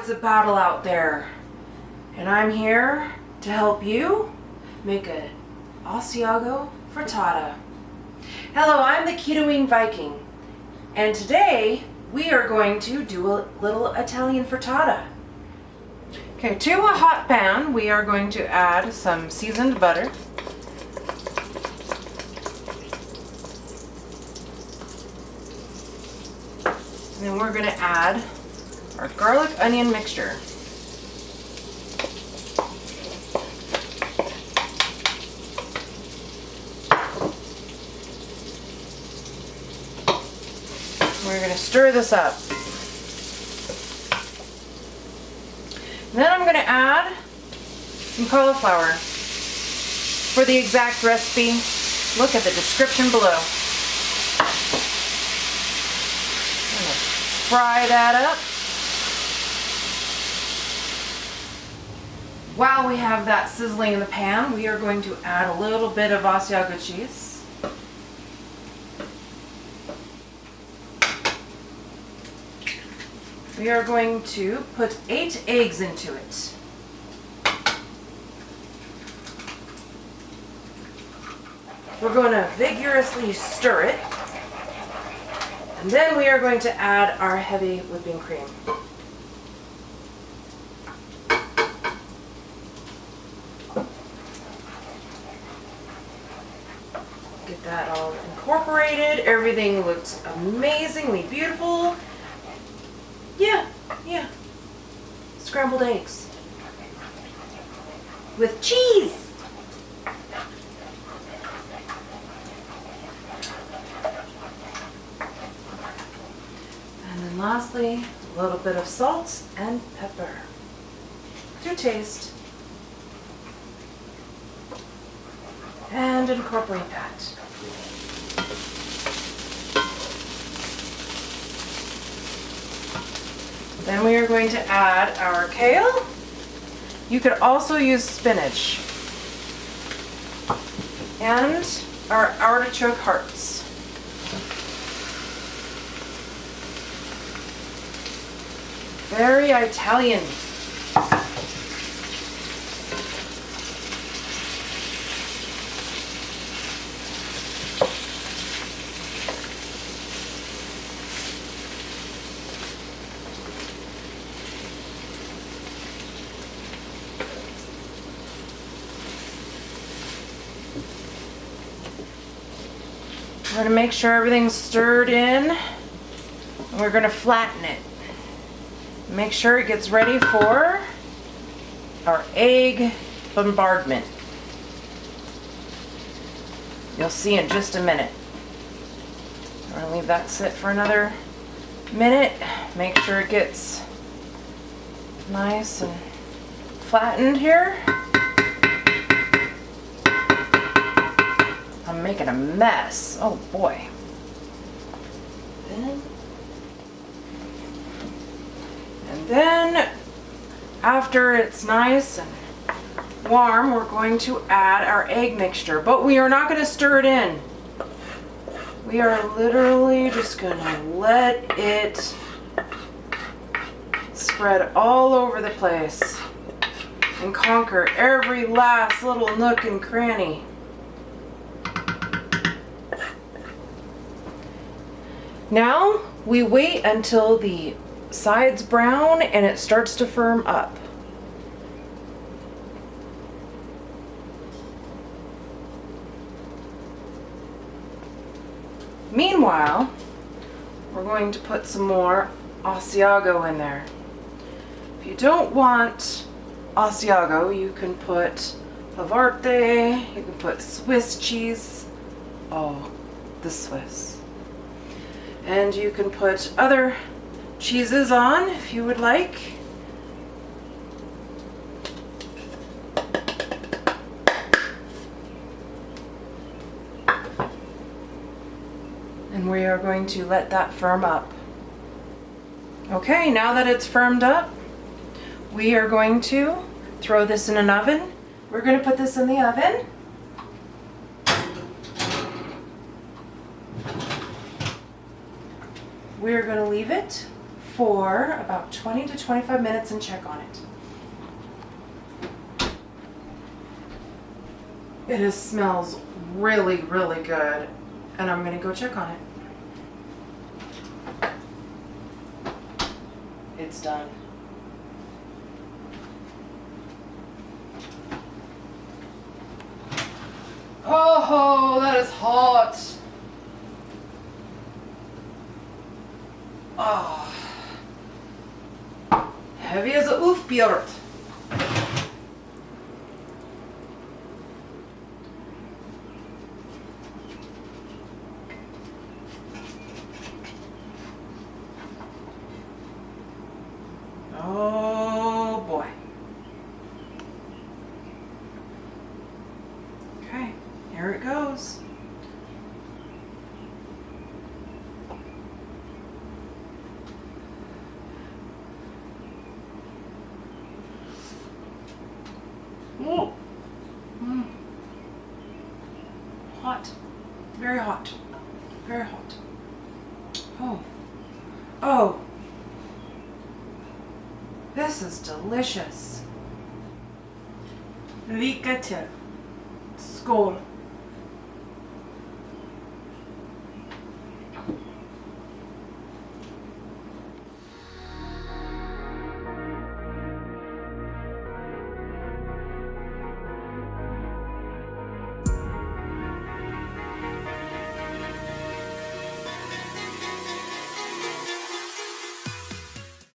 it's a battle out there, and I'm here to help you make a Asiago frittata. Hello, I'm the Ketoing Viking, and today we are going to do a little Italian frittata. Okay, to a hot pan, we are going to add some seasoned butter. And then we're going to add our garlic onion mixture. We're going to stir this up. And then I'm going to add some cauliflower. For the exact recipe, look at the description below. I'm going to fry that up. While we have that sizzling in the pan, we are going to add a little bit of Asiago cheese. We are going to put 8 eggs into it. We're going to vigorously stir it. And then we are going to add our heavy whipping cream. Get that all incorporated. Everything looks amazingly beautiful. Yeah. Scrambled eggs. With cheese. And then lastly, a little bit of salt and pepper to taste. And incorporate that. Then we are going to add our kale. You could also use spinach. And our artichoke hearts. Very Italian. We're going to make sure everything's stirred in, and we're going to flatten it. Make sure it gets ready for our egg bombardment. You'll see in just a minute. We're going to leave that sit for another minute. Make sure it gets nice and flattened here. I'm making a mess. Oh boy. And then after it's nice and warm, we're going to add our egg mixture, but we are not going to stir it in. We are literally just going to let it spread all over the place and conquer every last little nook and cranny. Now we wait until the sides brown and it starts to firm up. Meanwhile, we're going to put some more Asiago in there. If you don't want Asiago, you can put Havarti, you can put Swiss cheese. Oh, the Swiss. And you can put other cheeses on if you would like. And we are going to let that firm up. Okay, now that it's firmed up, we are going to throw this in an oven. We're going to put this in the oven. We're going to leave it for about 20 to 25 minutes and check on it. It smells really, really good, and I'm gonna go check on it. It's done. Oh, that is hot. Oh. Heavy as a oofbjört. Oh boy. Okay, here it goes. Ooh. Mm. Hot. Very hot. Very hot. Oh. Oh. This is delicious. Lycka till. Skål.